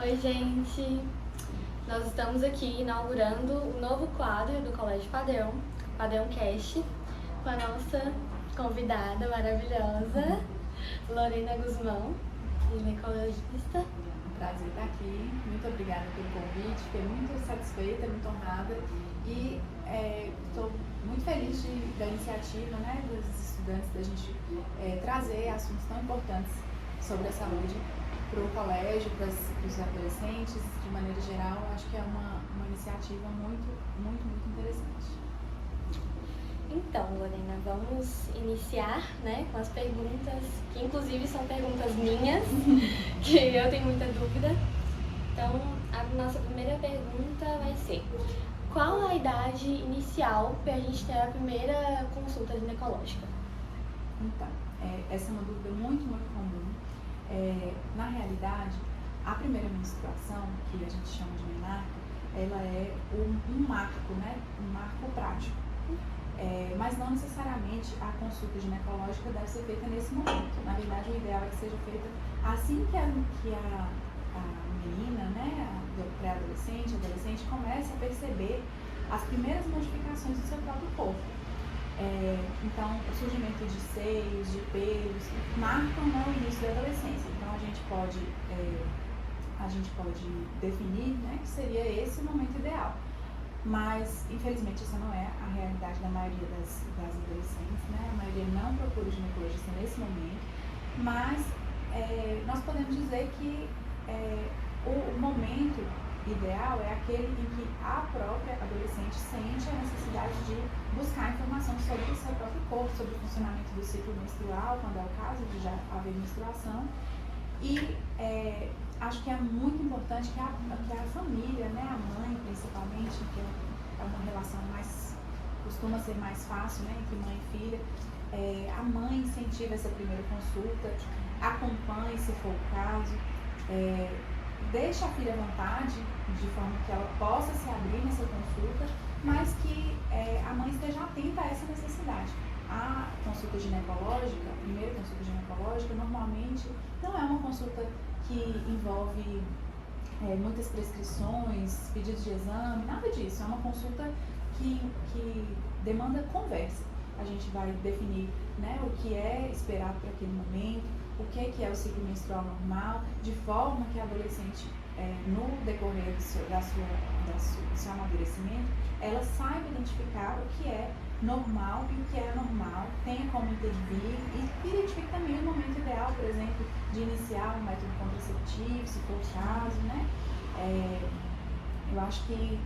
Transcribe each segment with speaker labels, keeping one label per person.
Speaker 1: Oi, gente! Nós estamos aqui inaugurando o novo quadro do Colégio Padrão, Padrão Cast, com a nossa convidada maravilhosa, Lorena Guzmão, ginecologista.
Speaker 2: Prazer estar aqui, muito obrigada pelo convite, fiquei muito satisfeita, muito honrada e estou muito feliz da iniciativa, né, dos estudantes, da gente trazer assuntos tão importantes sobre a saúde para o colégio, para os adolescentes, de maneira geral. Acho que é uma iniciativa muito interessante.
Speaker 1: Então, Lorena, vamos iniciar, né, com as perguntas, que inclusive são perguntas minhas, que eu tenho muita dúvida. Então, a nossa primeira pergunta vai ser: qual a idade inicial para a gente ter a primeira consulta ginecológica?
Speaker 2: Então, essa é uma dúvida muito comum. Na realidade, a primeira menstruação, que a gente chama de menarca, ela é um marco, né, um marco prático. Mas não necessariamente a consulta ginecológica deve ser feita nesse momento. Na verdade, o ideal é que seja feita assim que a menina, né, a pré-adolescente, adolescente, comece a perceber as primeiras modificações do seu próprio corpo. Então, o surgimento de seios, de pelos, marcam, né, o início da adolescência. Então, a gente pode definir, né, que seria esse o momento ideal. Mas, infelizmente, essa não é a realidade da maioria das adolescentes, né? A maioria não procura o ginecologista nesse momento, mas nós podemos dizer que o momento ideal é aquele em que a própria adolescente sente a necessidade de buscar informação sobre o seu próprio corpo, sobre o funcionamento do ciclo menstrual, quando é o caso de já haver menstruação. E acho que é muito importante que a família, né, a mãe principalmente, que é uma relação costuma ser mais fácil, né, entre mãe e filha, a mãe incentiva essa primeira consulta, acompanhe se for o caso, deixe a filha à vontade, de forma que ela possa se abrir nessa consulta, mas que a mãe esteja atenta a essa necessidade. A consulta ginecológica, a primeira consulta ginecológica, normalmente não é uma consulta que envolve muitas prescrições, pedidos de exame, nada disso. É uma consulta que demanda conversa. A gente vai definir, né, o que é esperado para aquele momento, o que é o ciclo menstrual normal, de forma que a adolescente, no decorrer do seu amadurecimento, ela saiba identificar o que é normal e o que é anormal, tenha como intervir e identifique também o momento ideal, por exemplo, de iniciar um método contraceptivo, se for o caso, né? Eu acho que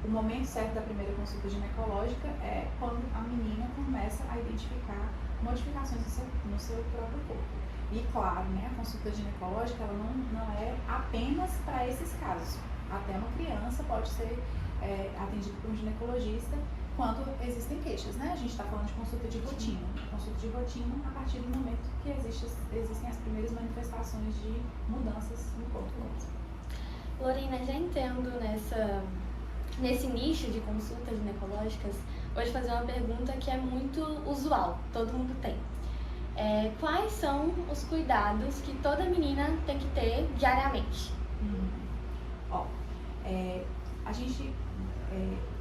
Speaker 2: o momento certo da primeira consulta ginecológica é quando a menina começa a identificar modificações no seu próprio corpo. E claro, né, a consulta ginecológica ela não é apenas para esses casos. Até uma criança pode ser atendida por um ginecologista quando existem queixas, né? A gente está falando de consulta de rotina. Consulta de rotina a partir do momento que existem as primeiras manifestações de mudanças no corpo.
Speaker 1: Lorena, já entrando nesse nicho de consultas ginecológicas, hoje fazer uma pergunta que é muito usual, todo mundo tem. Quais são os cuidados que toda menina tem que ter diariamente?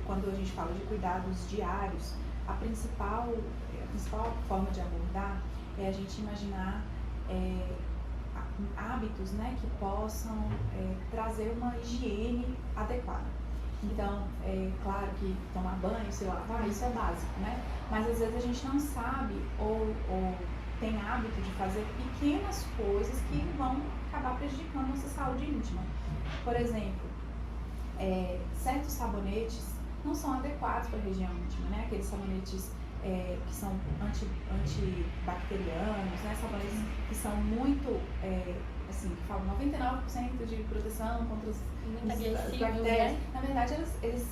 Speaker 2: Quando a gente fala de cuidados diários, a principal forma de abordar é a gente imaginar hábitos, né, que possam trazer uma higiene adequada. Então, claro que tomar banho, se lavar, isso é básico, né? Mas às vezes a gente não sabe ou tem hábito de fazer pequenas coisas que vão acabar prejudicando a nossa saúde íntima. Por exemplo, certos sabonetes não são adequados para a região íntima, né? Aqueles sabonetes que são antibacterianos, né? Sabonetes que são muito, assim, que falam 99% de proteção contra as bactérias.
Speaker 1: Né?
Speaker 2: Na verdade, eles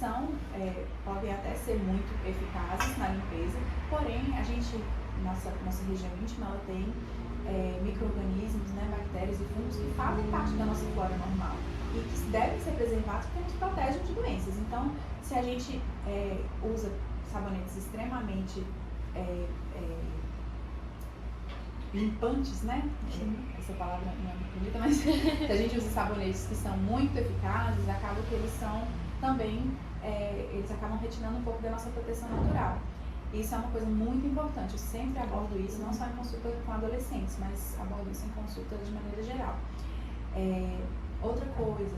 Speaker 2: podem até ser muito eficazes na limpeza, porém, nossa região íntima, ela tem micro-organismos, né, bactérias e fungos que fazem parte da nossa flora normal e que devem ser preservados porque nos protegem de doenças. Então, se a gente usa sabonetes extremamente limpantes, né? Essa palavra não é muito bonita, mas se a gente usa sabonetes que são muito eficazes, acaba que eles são também, eles acabam retirando um pouco da nossa proteção natural. Isso é uma coisa muito importante, eu sempre abordo isso, não só em consulta com adolescentes, mas abordo isso em consulta de maneira geral. Outra coisa,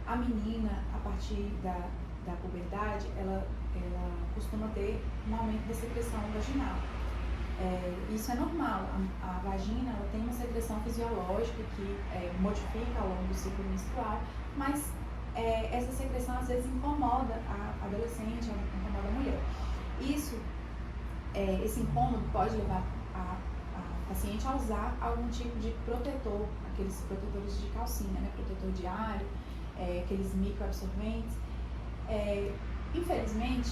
Speaker 2: a menina, a partir da puberdade, ela costuma ter um aumento da secreção vaginal. Isso é normal, a vagina ela tem uma secreção fisiológica que modifica ao longo do ciclo menstrual, mas essa secreção às vezes incomoda a adolescente, incomoda a mulher. Esse incômodo pode levar a paciente a usar algum tipo de protetor, aqueles protetores de calcinha, né? Protetor diário, aqueles microabsorventes. Infelizmente,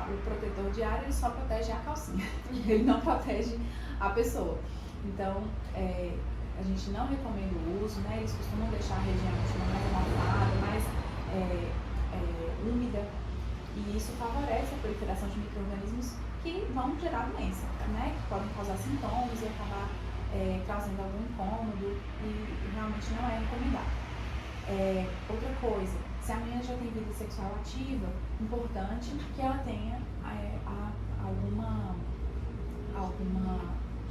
Speaker 2: o protetor diário ele só protege a calcinha, ele não protege a pessoa. Então, a gente não recomenda o uso, né? Eles costumam deixar a região íntima mais amorfada, mais úmida, e isso favorece a proliferação de micro-organismos que vão gerar doença, né? Que podem causar sintomas e acabar causando algum incômodo, e realmente não é recomendado. Outra coisa, se a menina já tem vida sexual ativa, importante que ela tenha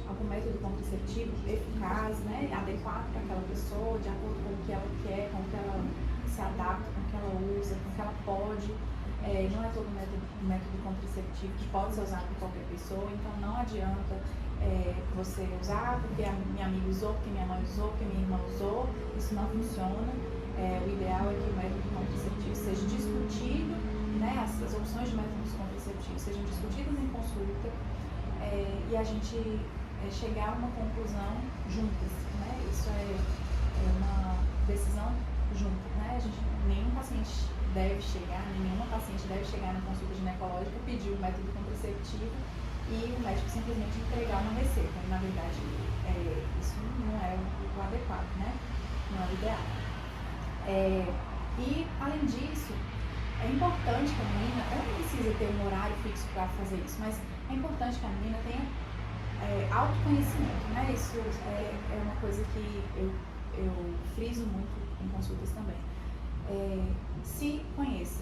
Speaker 2: algum método contraceptivo eficaz, né, adequado para aquela pessoa, de acordo com o que ela quer, com o que ela se adapta, com o que ela usa, com o que ela pode. Não é todo método contraceptivo que pode ser usado por qualquer pessoa, então não adianta você usar porque a minha amiga usou, porque minha mãe usou, porque minha irmã usou, isso não funciona. O ideal é que o método contraceptivo seja discutido, né, as opções de métodos contraceptivos sejam discutidas em consulta, e a gente chegar a uma conclusão juntas, né? Isso é uma decisão junta, né? Nenhum paciente deve chegar, nenhuma paciente deve chegar na consulta ginecológica, pedir um método contraceptivo e o médico simplesmente entregar uma receita. Na verdade, isso não é o adequado, né? Não é o ideal. E, além disso, é importante que a menina, ela não precisa ter um horário fixo para fazer isso, mas é importante que a menina tenha autoconhecimento, né? Isso é uma coisa que eu friso muito em consultas também. Se conheça,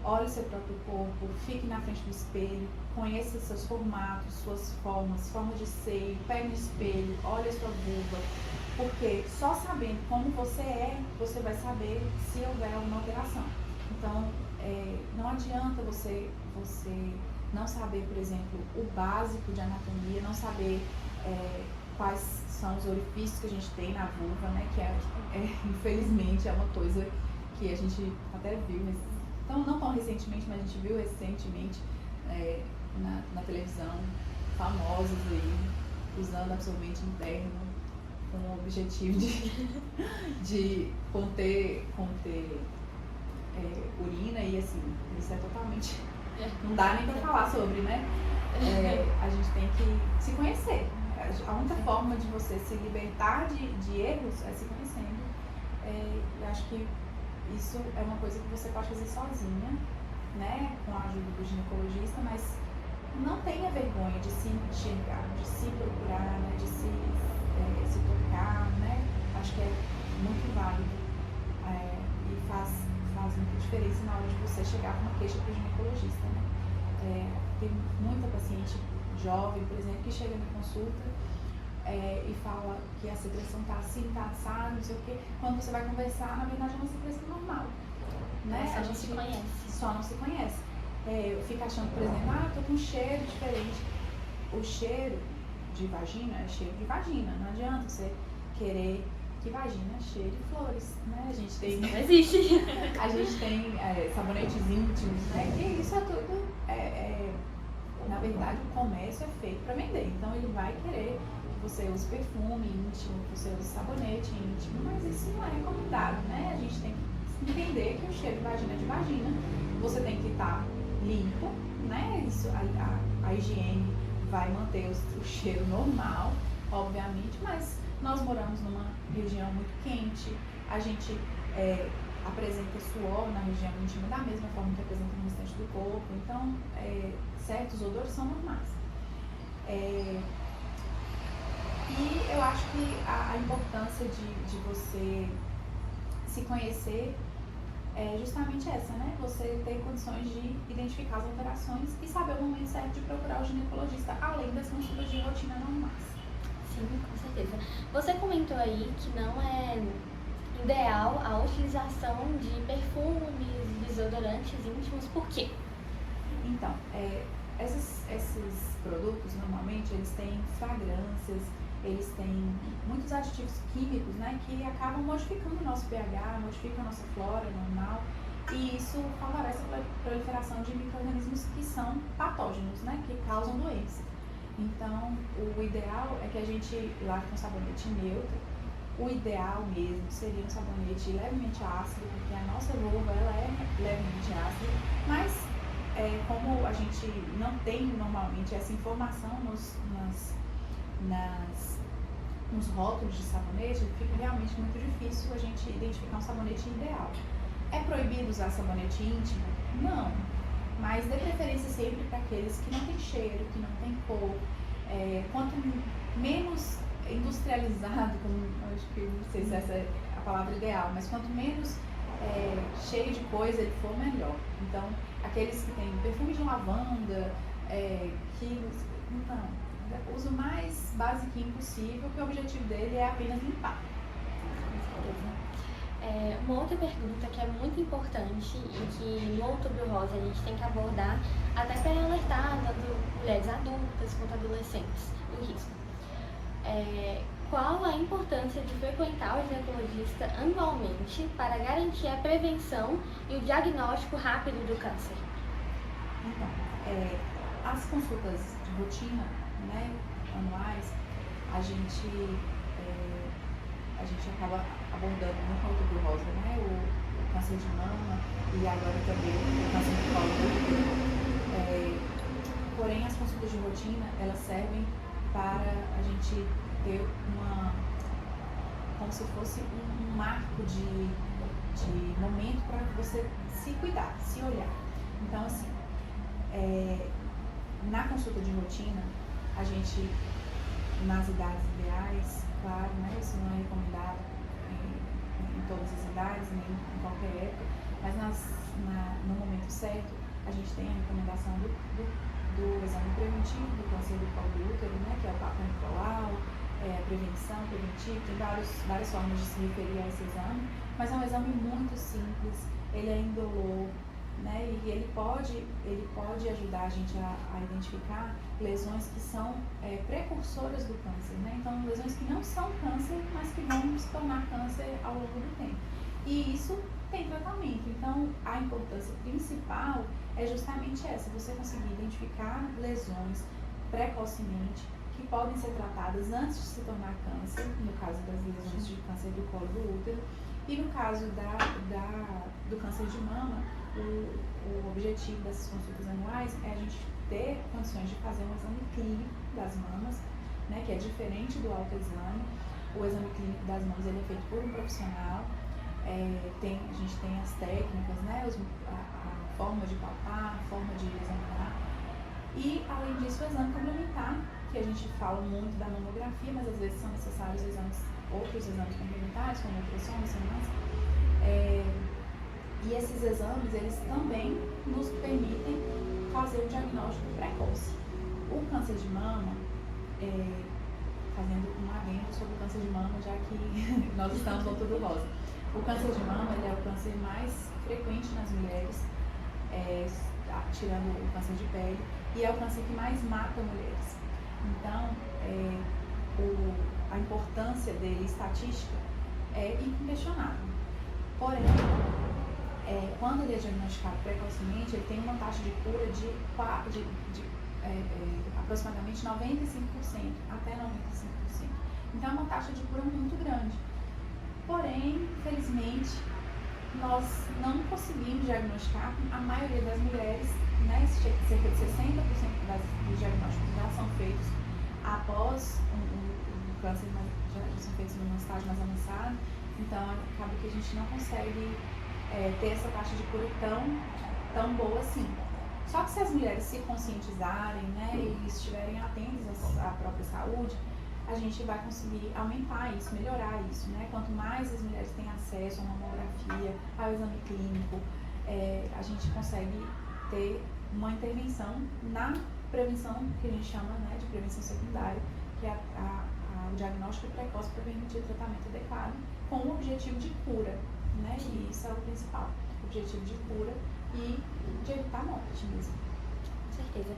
Speaker 2: olhe o seu próprio corpo, fique na frente do espelho, conheça seus formatos, suas formas, forma de seio, pegue no espelho, olhe a sua vulva, porque só sabendo como você é, você vai saber se houver alguma alteração. Então, não adianta você não saber, por exemplo, o básico de anatomia, não saber quais são os orifícios que a gente tem na vulva, né? Que infelizmente é uma coisa que a gente até viu, então não tão recentemente, mas a gente viu recentemente na televisão, famosos aí, usando absorvente interno com o objetivo de conter urina, e assim, isso é totalmente... Não dá nem pra falar sobre, né? A gente tem que se conhecer. A única forma de você se libertar de erros é se conhecendo. Eu acho que isso é uma coisa que você pode fazer sozinha, né? Com a ajuda do ginecologista, mas não tenha vergonha de se enxergar, de se procurar, né? De se tocar, né? Acho que é muito válido e faz muita diferença na hora de você chegar com uma queixa para o ginecologista, né? Tem muita paciente jovem, por exemplo, que chega na consulta e fala que a secreção está assim, está assada, não sei o quê. Quando você vai conversar, na verdade é uma secreção normal, né?
Speaker 1: Só não se conhece.
Speaker 2: Só não se conhece. Fica achando, por exemplo, tô com um cheiro diferente. O cheiro de vagina é cheiro de vagina, não adianta você querer que vagina cheire de flores, né? A gente tem...
Speaker 1: Não existe.
Speaker 2: A gente tem sabonetes íntimos, né? Que isso é tudo... na verdade, o comércio é feito para vender. Então, ele vai querer que você use perfume íntimo, que você use sabonete íntimo, mas isso não é recomendado, né? A gente tem que entender que o cheiro de vagina é de vagina. Você tem que estar limpo, né? Isso, a higiene vai manter o cheiro normal, obviamente, mas nós moramos numa região muito quente, a gente apresenta suor na região íntima da mesma forma que apresenta no restante do corpo, então certos odores são normais. E eu acho que a importância de você se conhecer é justamente essa, né? Você ter condições de identificar as alterações e saber o momento certo de procurar o ginecologista, além das consultas de rotina normais.
Speaker 1: Sim, com certeza. Você comentou aí que não é ideal a utilização de perfumes, desodorantes íntimos, por quê?
Speaker 2: Então, esses produtos, normalmente, eles têm fragrâncias, eles têm muitos aditivos químicos, né, que acabam modificando o nosso pH, modificam a nossa flora normal, e isso favorece a proliferação de micro-organismos que são patógenos, né, que causam doença. Então, o ideal é que a gente lave com sabonete neutro. O ideal mesmo seria um sabonete levemente ácido, porque a nossa vulva ela é levemente ácida, mas como a gente não tem normalmente essa informação nos rótulos de sabonete, fica realmente muito difícil a gente identificar um sabonete ideal. É proibido usar sabonete íntimo? Não, mas dê preferência sempre para aqueles que não tem cheiro, que não tem cor. Quanto menos industrializado, como acho que não sei se essa é a palavra ideal, mas quanto menos cheio de coisa ele for, melhor. Então, aqueles que têm perfume de lavanda, usa o mais basiquinho possível, que o objetivo dele é apenas limpar.
Speaker 1: Uma outra pergunta que é muito importante e que no Outubro Rosa a gente tem que abordar, até para alertar tanto mulheres adultas quanto adolescentes do risco. Qual a importância de frequentar o ginecologista anualmente para garantir a prevenção e o diagnóstico rápido do câncer?
Speaker 2: Então, as consultas de rotina, né, anuais, a gente acaba abordando no Outubro Rosa, né, o câncer de mama e agora também o câncer de colo do útero. Porém, as consultas de rotina, elas servem para a gente ter como se fosse um marco de momento para você se cuidar, se olhar. Então, assim, na consulta de rotina, a gente, nas idades ideais, claro, né, isso não é recomendado em todas as idades, nem em qualquer época, mas no momento certo, a gente tem a recomendação do exame preventivo do câncer do colo do útero, né, que é o Papa Nicolau, a prevenção preventiva, tem várias formas de se referir a esse exame, mas é um exame muito simples, ele é indolor, né, e ele pode ajudar a gente a identificar lesões que são precursoras do câncer, né, então lesões que não são câncer, mas que vão se tornar câncer ao longo do tempo. E isso tem tratamento, então a importância principal é justamente essa, você conseguir identificar lesões precocemente que podem ser tratadas antes de se tornar câncer, no caso das lesões de câncer do colo do útero, e no caso do câncer de mama, o objetivo dessas consultas anuais é a gente ter condições de fazer um exame clínico das mamas, né, que é diferente do autoexame. O exame clínico das mamas ele é feito por um profissional, a gente tem as técnicas, né, a forma de palpar, a forma de examinar, e além disso o exame complementar, que a gente fala muito da mamografia, mas às vezes são necessários outros exames complementares, como ultrassom, ressonância. E esses exames, eles também nos permitem fazer o diagnóstico precoce. O câncer de mama, fazendo um adendo sobre o câncer de mama, já que nós estamos no Outubro Rosa. O câncer de mama ele é o câncer mais frequente nas mulheres, tirando o câncer de pele, e é o câncer que mais mata mulheres. Então, a importância dele estatística é inquestionável. Porém, quando ele é diagnosticado precocemente, ele tem uma taxa de cura de aproximadamente 95%, até 95%. Então, é uma taxa de cura muito grande. Porém, infelizmente, nós não conseguimos diagnosticar a maioria das mulheres, né, cerca de 60% dos diagnósticos já são feitos após o câncer, já são feitos num estágio mais avançado, então acaba que a gente não consegue ter essa taxa de cura tão boa assim. Só que se as mulheres se conscientizarem, né, e estiverem atentas à própria saúde, a gente vai conseguir aumentar isso, melhorar isso, né? Quanto mais as mulheres têm acesso à mamografia, ao exame clínico, a gente consegue ter uma intervenção na prevenção, que a gente chama, né, de prevenção secundária, que é o diagnóstico precoce para permitir o tratamento adequado, com o objetivo de cura, né? E isso é o principal, o objetivo de cura e de evitar a morte mesmo.
Speaker 1: Com certeza.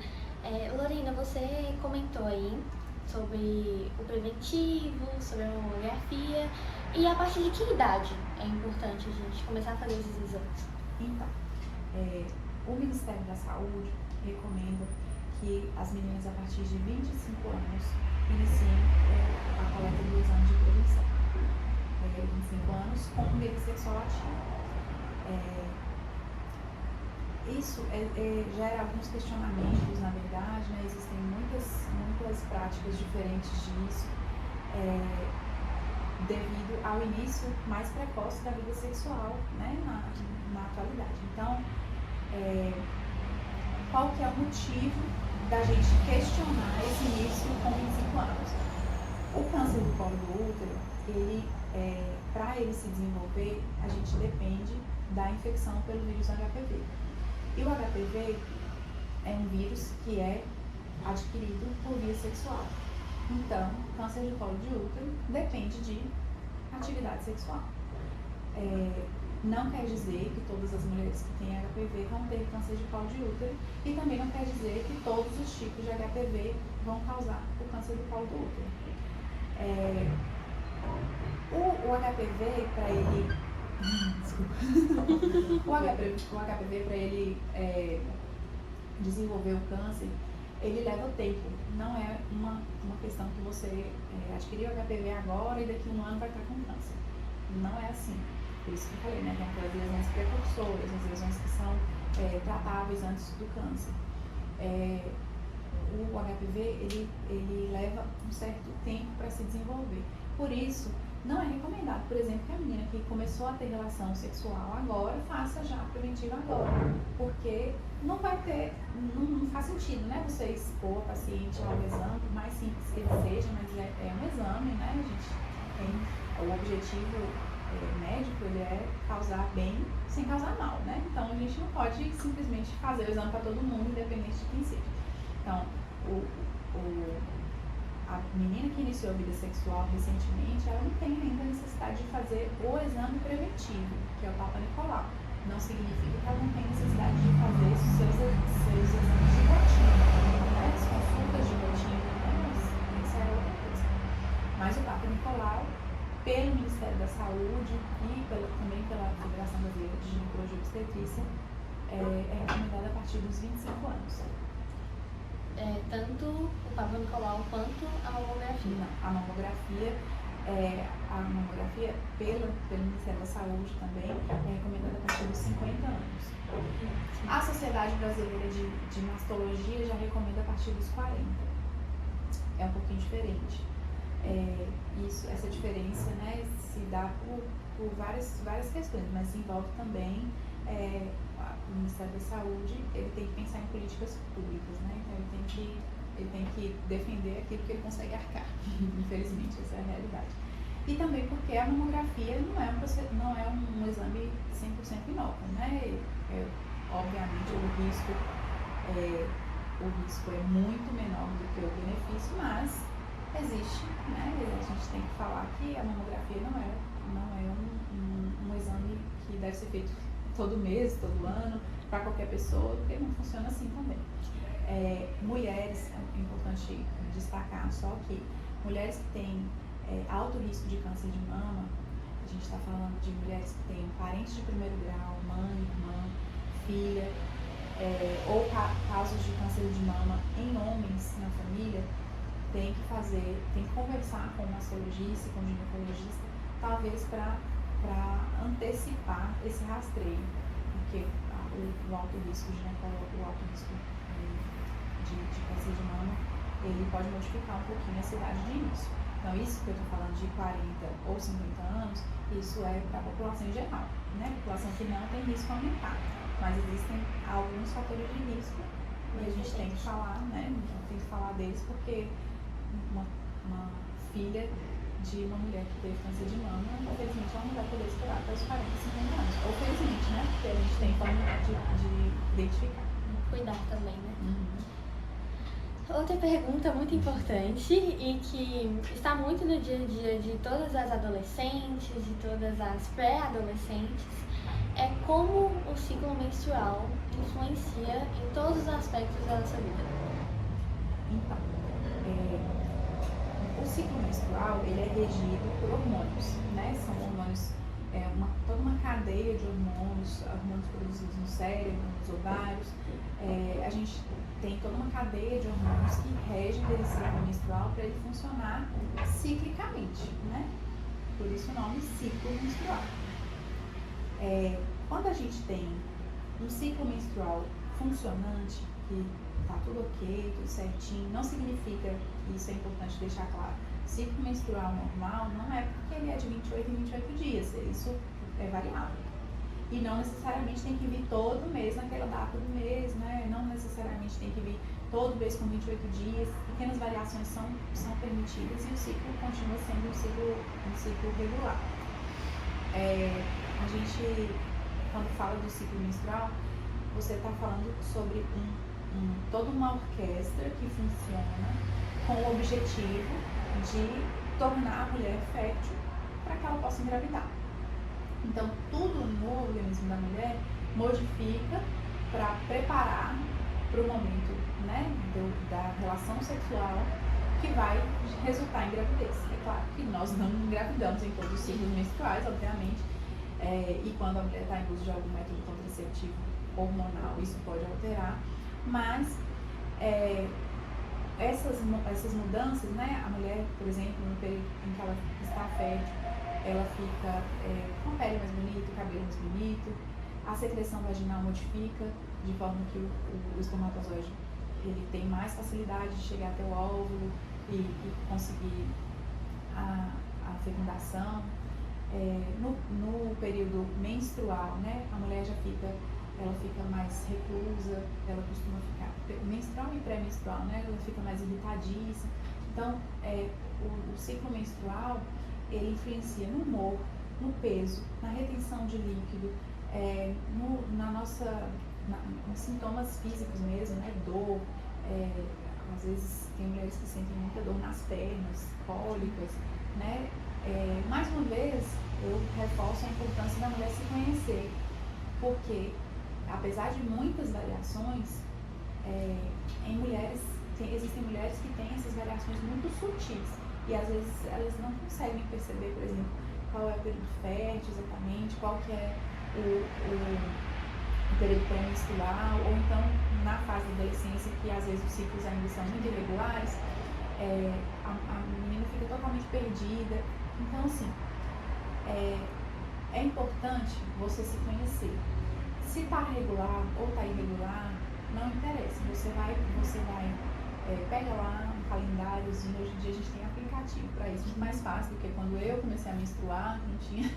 Speaker 1: Lorena, você comentou aí sobre o preventivo, sobre a mamografia, e a partir de que idade é importante a gente começar a fazer esses exames?
Speaker 2: Então, o Ministério da Saúde recomenda que as meninas a partir de 25 anos iniciem a coleta do exame de prevenção. 25 anos com medo sexual ativo. Isso gera alguns questionamentos, na verdade, né? Existem muitas práticas diferentes disso, devido ao início mais precoce da vida sexual, né? Na atualidade. Então, qual que é o motivo da gente questionar esse início com 25 anos? O câncer do colo do útero, para ele se desenvolver, a gente depende da infecção pelo vírus HPV. E o HPV é um vírus que é adquirido por via sexual. Então, câncer de colo de útero depende de atividade sexual. Não quer dizer que todas as mulheres que têm HPV vão ter câncer de colo de útero, e também não quer dizer que todos os tipos de HPV vão causar o câncer do colo do útero. O HPV, para ele... o HPV, para ele desenvolver o câncer, ele leva tempo. Não é uma questão que você adquiriu o HPV agora e daqui a um ano vai estar com câncer. Não é assim. Por isso que eu falei, né? Tem aquelas lesões precursoras, as lesões que são tratáveis antes do câncer. O HPV, ele leva um certo tempo para se desenvolver. Por isso, não é recomendado, por exemplo, que a menina que começou a ter relação sexual agora, faça já preventivo agora. Porque não vai ter, não faz sentido, né? Você expor a paciente ao exame, por mais simples que ele seja, mas é um exame, né? A gente tem o objetivo médico, ele é causar bem sem causar mal, né? Então a gente não pode simplesmente fazer o exame para todo mundo, independente de quem seja. Então, a menina que iniciou a vida sexual recentemente, ela não tem ainda a necessidade de fazer o exame preventivo, que é o Papa Nicolau. Não significa que ela não tem necessidade de fazer seus exames de rotina, né? As consultas de rotina, mas isso é outra coisa. Mas o Papa Nicolau, pelo Ministério da Saúde e também pela Federação Brasileira de Ginecologia e Obstetrícia, é recomendado a partir dos 25 anos.
Speaker 1: Tanto o Papa Nicolau quanto a mamografia?
Speaker 2: Não, a mamografia pelo Ministério da Saúde também é recomendada a partir dos 50 anos. A Sociedade Brasileira de Mastologia já recomenda a partir dos 40. É um pouquinho diferente. Essa diferença, né, se dá por várias questões, mas envolve também o Ministério da Saúde. Ele tem que pensar em políticas públicas, né? Então ele tem que defender aquilo que ele consegue arcar. Infelizmente, essa é a realidade. E também porque a mamografia não é um exame 100% inócuo, né? Obviamente o risco é muito menor do que o benefício, mas existe, né? A gente tem que falar que a mamografia não é um exame que deve ser feito todo mês, todo ano, para qualquer pessoa, porque não funciona assim também. Mulheres, é importante destacar só que mulheres que têm alto risco de câncer de mama, a gente está falando de mulheres que têm parentes de primeiro grau, mãe, irmã, filha, ou casos de câncer de mama em homens na família, tem que conversar com o mastologista, com o ginecologista, talvez para antecipar esse rastreio, porque o alto risco de câncer de mama, ele pode modificar um pouquinho a cidade de início. Então, isso que eu estou falando de 40 ou 50 anos, isso é para a população em geral, né? A população que não tem risco aumentado, mas existem alguns fatores de risco e a gente tem que falar, né? Tem que falar deles porque uma filha de uma mulher que teve câncer de mama, infelizmente ela não vai poder esperar até os 40, 50 anos. Ou felizmente, né? Porque a gente tem forma de identificar.
Speaker 1: Cuidar também, né?
Speaker 2: Uhum.
Speaker 1: Outra pergunta muito importante e que está muito no dia a dia de todas as adolescentes, de todas as pré-adolescentes, é como o ciclo menstrual influencia em todos os aspectos da nossa vida.
Speaker 2: Então, o ciclo menstrual, ele é regido por hormônios, né? São hormônios, toda uma cadeia de hormônios produzidos no cérebro, nos ovários. A gente tem toda uma cadeia de hormônios que regem esse ciclo menstrual para ele funcionar ciclicamente, né? Por isso o nome ciclo menstrual. Quando a gente tem um ciclo menstrual funcionante, que tá tudo ok, tudo certinho, não significa, e isso é importante deixar claro, ciclo menstrual normal não é porque ele é de 28 em 28 dias, isso é variável. E não necessariamente tem que vir todo mês naquela data do mês, né? Não necessariamente tem que vir todo mês com 28 dias, pequenas variações são permitidas e o ciclo continua sendo um ciclo regular. A gente, quando fala do ciclo menstrual, você está falando sobre toda uma orquestra que funciona com o objetivo de tornar a mulher fértil para que ela possa engravidar. Então, tudo no organismo da mulher modifica para preparar para o momento, né, da relação sexual que vai resultar em gravidez. É claro que nós não engravidamos em todos os ciclos menstruais, obviamente, e quando a mulher está em uso de algum método contraceptivo hormonal, isso pode alterar, mas essas mudanças, né, a mulher, por exemplo, no período em que ela está fértil, ela fica com a pele mais bonita, o cabelo mais bonito, a secreção vaginal modifica, de forma que o espermatozoide ele tem mais facilidade de chegar até o óvulo e conseguir a fecundação. No período menstrual, né, a mulher ela fica mais reclusa, ela costuma ficar, menstrual e pré-menstrual, né, ela fica mais irritadiça. Então, o ciclo menstrual, ele influencia no humor, no peso, na retenção de líquido, nos sintomas físicos mesmo, né, dor, às vezes tem mulheres que sentem muita dor nas pernas, cólicas, né. Mais uma vez, eu reforço a importância da mulher se conhecer, porque apesar de muitas variações, existem mulheres que têm essas variações muito sutis e às vezes elas não conseguem perceber, por exemplo, qual é o período fértil exatamente, qual que é o período pré-menstrual, ou então na fase da adolescência, que às vezes os ciclos ainda são muito irregulares, a menina fica totalmente perdida. Então, assim, é importante você se conhecer. Se está regular ou está irregular, não interessa. Você vai pega lá um calendáriozinho. Hoje em dia a gente tem aplicativo para isso, muito mais fácil do que quando eu comecei a menstruar, não tinha.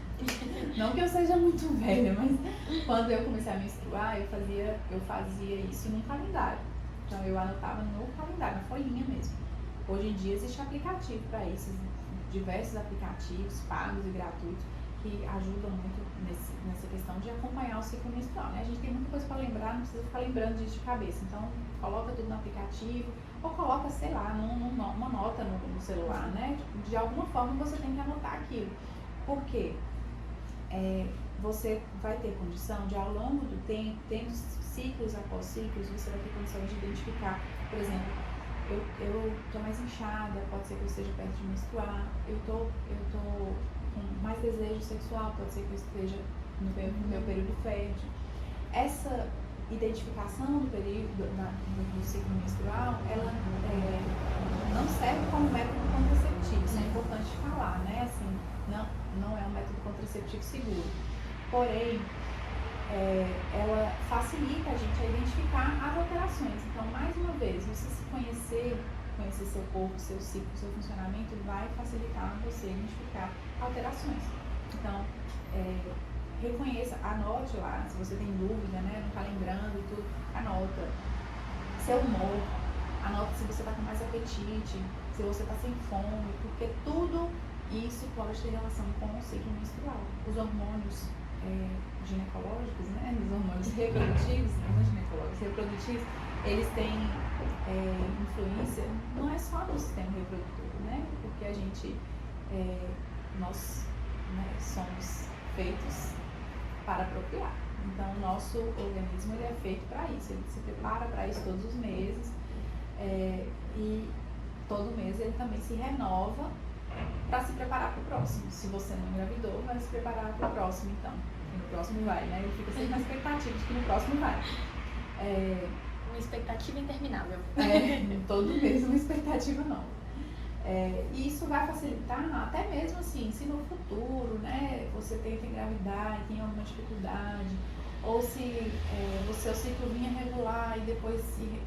Speaker 2: Não que eu seja muito velha, mas quando eu comecei a menstruar, eu fazia isso num calendário. Então eu anotava no calendário, na folhinha mesmo. Hoje em dia existe aplicativo para isso, diversos aplicativos pagos e gratuitos que ajudam muito nessa questão de acompanhar o ciclo menstrual, né? A gente tem muita coisa para lembrar, não precisa ficar lembrando disso de cabeça. Então, coloca tudo no aplicativo ou coloca, sei lá, uma nota no celular, né? De alguma forma você tem que anotar aquilo. Porque você vai ter condição de, ao longo do tempo, tendo ciclos após ciclos, você vai ter condição de identificar, por exemplo, eu tô mais inchada, pode ser que eu esteja perto de menstruar, eu tô com mais desejo sexual, pode ser que eu esteja no meu período fértil. Essa identificação do período do ciclo menstrual, ela não serve como método contraceptivo, isso é importante falar, né? Assim, não é um método contraceptivo seguro. Porém, ela facilita a gente a identificar as alterações. Então, mais uma vez, você se conhecer seu corpo, seu ciclo, seu funcionamento, vai facilitar você identificar alterações. Então, reconheça, anote lá, se você tem dúvida, né, não está lembrando e tudo, anota. Seu humor, anota se você está com mais apetite, se você está sem fome, porque tudo isso pode ter relação com o ciclo menstrual. Os hormônios ginecológicos, né, os hormônios reprodutivos, não ginecológicos, reprodutivos, eles têm influência, não é só no sistema reprodutor, né, porque a gente, nós, né, somos feitos para procriar. Então, o nosso organismo ele é feito para isso, ele se prepara para isso todos os meses, e todo mês ele também se renova para se preparar para o próximo. Se você não engravidou, vai se preparar para o próximo, então. E no próximo vai, né? Ele fica sempre na expectativa de que no próximo vai.
Speaker 1: Uma expectativa interminável.
Speaker 2: Todo mês uma expectativa nova. E isso vai facilitar até mesmo assim, se no futuro, né, você tenta engravidar e tem alguma dificuldade, ou se o seu ciclo vinha regular e depois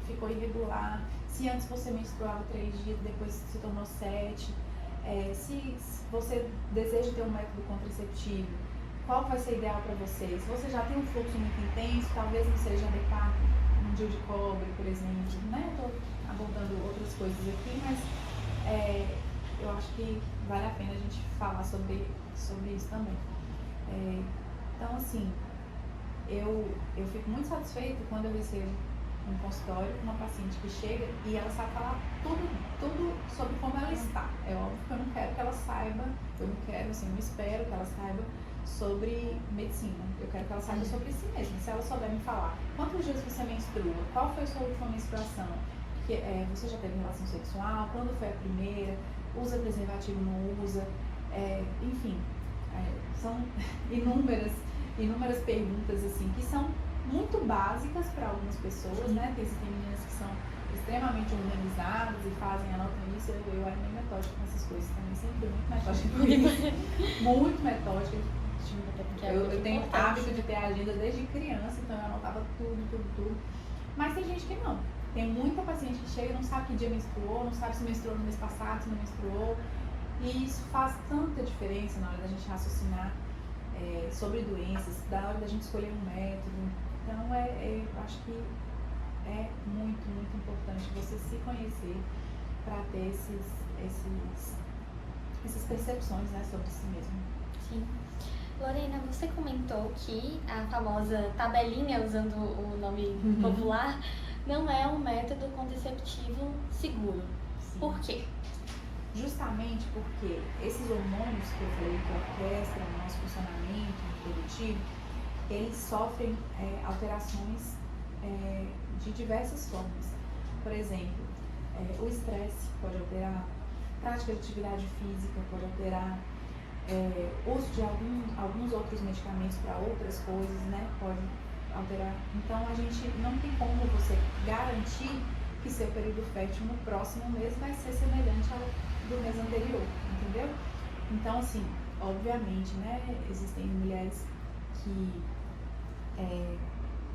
Speaker 2: ficou irregular, se antes você menstruava 3 dias, depois se tornou 7, se você deseja ter um método contraceptivo, qual vai ser ideal para você? Se você já tem um fluxo muito intenso, talvez não seja adequado um DIU de cobre, por exemplo, né? Estou abordando outras coisas aqui, mas eu acho que vale a pena a gente falar sobre isso também. Então, assim, eu fico muito satisfeita quando eu recebo um consultório com uma paciente que chega e ela sabe falar tudo sobre como ela está. É óbvio que eu não quero que ela saiba, eu não quero, assim, não espero que ela saiba sobre medicina. Eu quero que ela saiba sobre si mesma. Se ela souber me falar quantos dias você menstrua, qual foi a sua última menstruação, você já teve relação sexual, quando foi a primeira, usa preservativo, não usa, enfim, são inúmeras perguntas assim que são muito básicas para algumas pessoas, né? Tem meninas que são extremamente organizadas e anotam isso. Eu era meio metódica com essas coisas também, sempre muito metódica com isso. Muito metódica. Eu tenho o hábito de ter agenda desde criança, então eu anotava tudo. Mas tem gente que não. Tem muita paciente que chega e não sabe que dia menstruou, não sabe se menstruou no mês passado, se não menstruou. E isso faz tanta diferença na hora da gente raciocinar sobre doenças, na hora da gente escolher um método. Então, eu acho que é muito, muito importante você se conhecer para ter essas percepções, né, sobre si mesmo.
Speaker 1: Sim. Lorena, você comentou que a famosa tabelinha, usando o nome popular, não é um método contraceptivo seguro.
Speaker 2: Sim.
Speaker 1: Por quê?
Speaker 2: Justamente porque esses hormônios que eu falei que orquestram o nosso funcionamento reprodutivo, eles sofrem alterações de diversas formas. Por exemplo, o estresse pode alterar, prática de atividade física pode alterar, uso de alguns outros medicamentos para outras coisas, né, pode alterar. Então, a gente não tem como você garantir que seu período fértil no próximo mês vai ser semelhante ao do mês anterior, entendeu? Então, assim, obviamente, né, existem mulheres que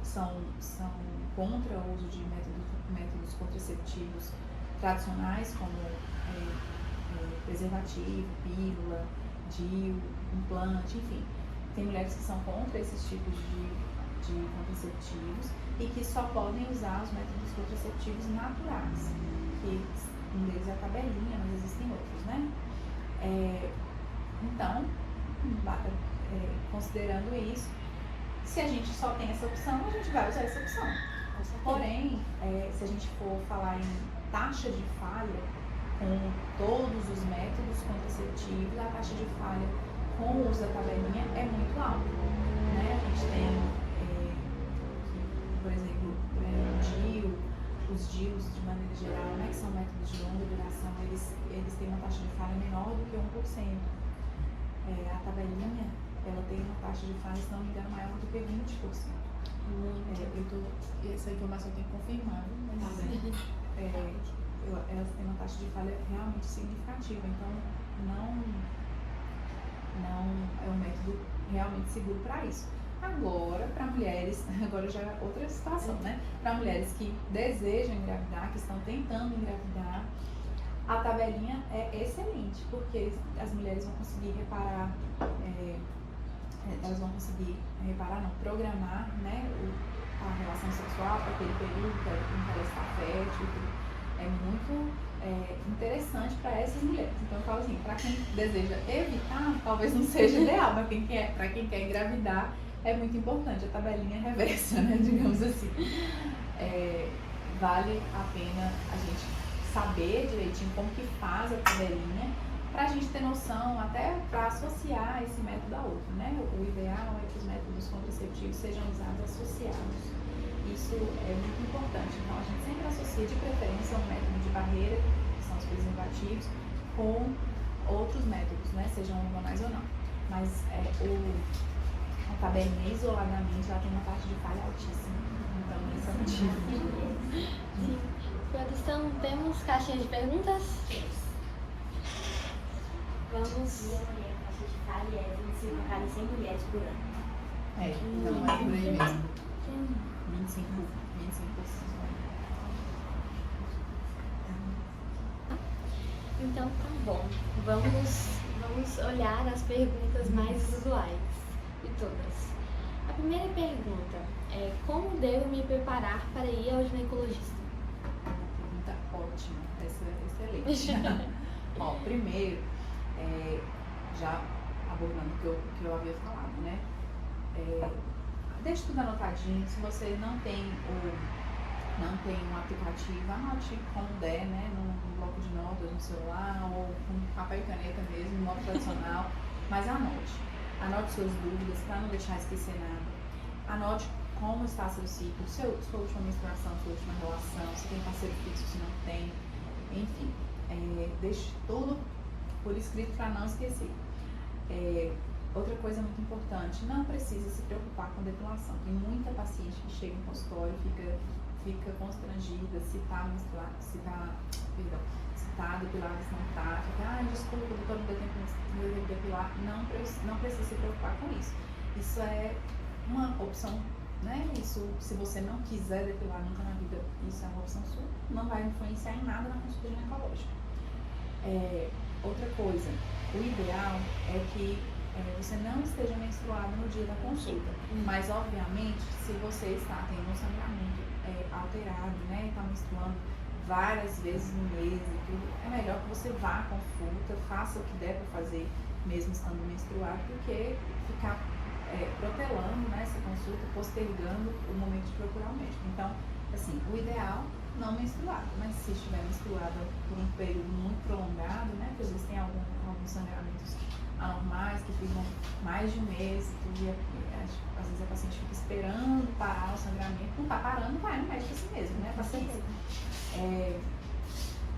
Speaker 2: são contra o uso de métodos contraceptivos tradicionais, como preservativo, pílula, DIU, implante, enfim. Tem mulheres que são contra esses tipos de contraceptivos e que só podem usar os métodos contraceptivos naturais, que um deles é a tabelinha, mas existem outros, né? Então, considerando isso, se a gente só tem essa opção, a gente vai usar essa opção. Porém, se a gente for falar em taxa de falha com todos os métodos contraceptivos, a taxa de falha com o uso da tabelinha é muito alta, né? A gente tem, por exemplo, o DIU, os DIUs de maneira geral, né, que são métodos de longa duração, eles têm uma taxa de falha menor do que 1%. A tabelinha, ela tem uma taxa de falha, se não me engano, maior do que 20%. Essa informação eu tenho que confirmar, mas elas têm uma taxa de falha realmente significativa, então não é um método realmente seguro para isso. Agora, para mulheres, agora já é outra situação, né? Para mulheres que desejam engravidar, que estão tentando engravidar, a tabelinha é excelente, porque as mulheres vão conseguir programar, né, a relação sexual para aquele período em que ela está fértil. é muito interessante para essas mulheres. Então eu falo assim, para quem deseja evitar, talvez não seja ideal, mas para quem quer engravidar, é muito importante a tabelinha reversa, né, digamos assim. Vale a pena a gente saber direitinho como que faz a tabelinha, para a gente ter noção, até para associar esse método a outro, né? O ideal é que os métodos contraceptivos sejam usados associados. Isso é muito importante. Então, a gente sempre associa de preferência um método de barreira, que são os preservativos, com outros métodos, né? Sejam hormonais ou não. Mas a tabelinha isoladamente, ela tem uma taxa de falha altíssima. Então, esse é o motivo.
Speaker 1: Sim. Produção, temos caixinha de perguntas? Vamos.
Speaker 3: Minha mulher, a taxa de falha é 25 a cada 100 mulheres por ano.
Speaker 2: Então é por aí mesmo. 25%.
Speaker 1: Então tá bom. Vamos olhar as perguntas mais usuais de todas. A primeira pergunta é: como devo me preparar para ir ao ginecologista?
Speaker 2: Pergunta ótima, essa é excelente. Ó, primeiro, já abordando o que eu havia falado, né? Deixe tudo anotadinho. Se você não tem um aplicativo, anote como der, né? No bloco de notas, no celular, ou com papel e caneta mesmo, no modo tradicional. Mas anote suas dúvidas para não deixar esquecer nada. Anote como está seu ciclo, sua última menstruação, sua última relação, se tem parceiro fixo, se não tem, enfim. Deixe tudo por escrito para não esquecer. Outra coisa muito importante, não precisa se preocupar com depilação. Tem muita paciente que chega em consultório e fica constrangida se está depilada, se não está, fica, desculpa, doutor, não deu tempo de depilar. Não precisa se preocupar com isso. Isso é uma opção, né? Isso, se você não quiser depilar nunca na vida, isso é uma opção sua, não vai influenciar em nada na consulta ginecológica. Outra coisa, o ideal é que você não esteja menstruada no dia da consulta, mas obviamente se você está tendo um sangramento alterado, né, está menstruando várias vezes no mês e tudo, é melhor que você vá à consulta, faça o que der para fazer mesmo estando menstruado, do que ficar protelando, né, essa consulta, postergando o momento de procurar o médico. Então, assim, o ideal não menstruado, mas se estiver menstruada por um período muito prolongado, né, porque existem alguns sangramentos anormais que ficam mais de um mês, e às vezes a paciente fica esperando parar o sangramento, não está parando, vai no médico assim mesmo, né, paciência.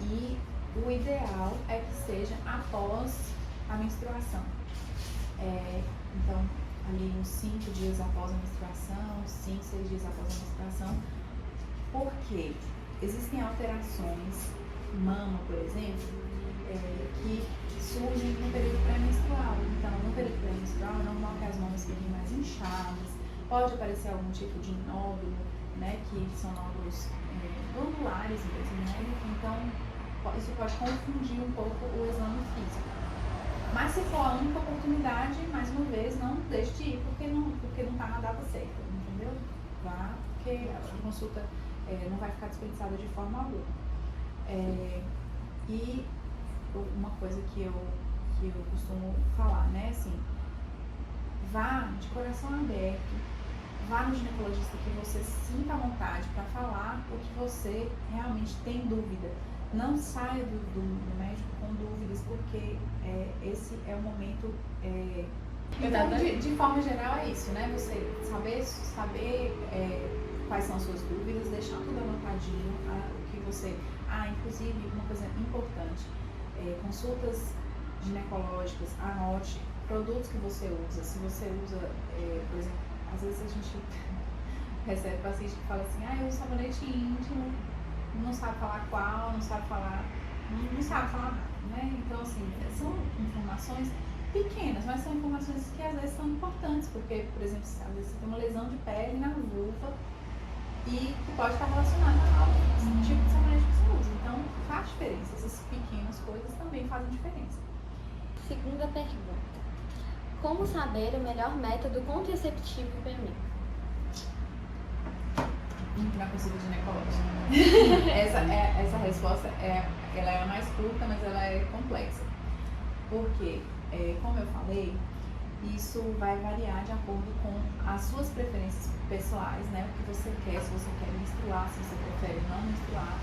Speaker 2: E o ideal é que seja após a menstruação. Então, ali uns 5 dias após a menstruação, 5, 6 dias após a menstruação, porque existem alterações, mama, por exemplo, que surgem no período pré-menstrual. Então, no período pré-menstrual, é normal que as mamas fiquem mais inchadas, pode aparecer algum tipo de nódulo, né, que são nódulos glandulares mesmo, né? Então, isso pode confundir um pouco o exame físico. Mas se for a única oportunidade, mais uma vez, não deixe de ir porque não está na data certa, entendeu? Vá, porque a consulta não vai ficar desperdiçada de forma alguma. E uma coisa que eu costumo falar, né, assim, vá de coração aberto, vá no ginecologista que você sinta à vontade para falar o que você realmente tem dúvida. Não saia do médico com dúvidas, porque esse é o momento. Então, de forma geral, é isso, né? Você saber quais são as suas dúvidas, deixar tudo anotadinho, o que você. Inclusive, uma coisa importante: consultas ginecológicas, anote produtos que você usa. Se você usa, por exemplo, às vezes a gente recebe paciente que fala assim: eu uso sabonete íntimo. Não sabe falar qual, não sabe falar nada, né? Então, assim, são informações pequenas, mas são informações que às vezes são importantes, porque, por exemplo, às vezes você tem uma lesão de pele na vulva e que pode estar relacionada ao tipo de sabonete que você usa. Então, faz diferença. Essas pequenas coisas também fazem diferença.
Speaker 1: Segunda pergunta: como saber o melhor método contraceptivo para mim?
Speaker 2: Na consulta ginecológica. Essa resposta ela é a mais curta, mas ela é complexa. Porque, como eu falei, isso vai variar de acordo com as suas preferências pessoais, né? O que você quer, se você quer menstruar, se você prefere não menstruar,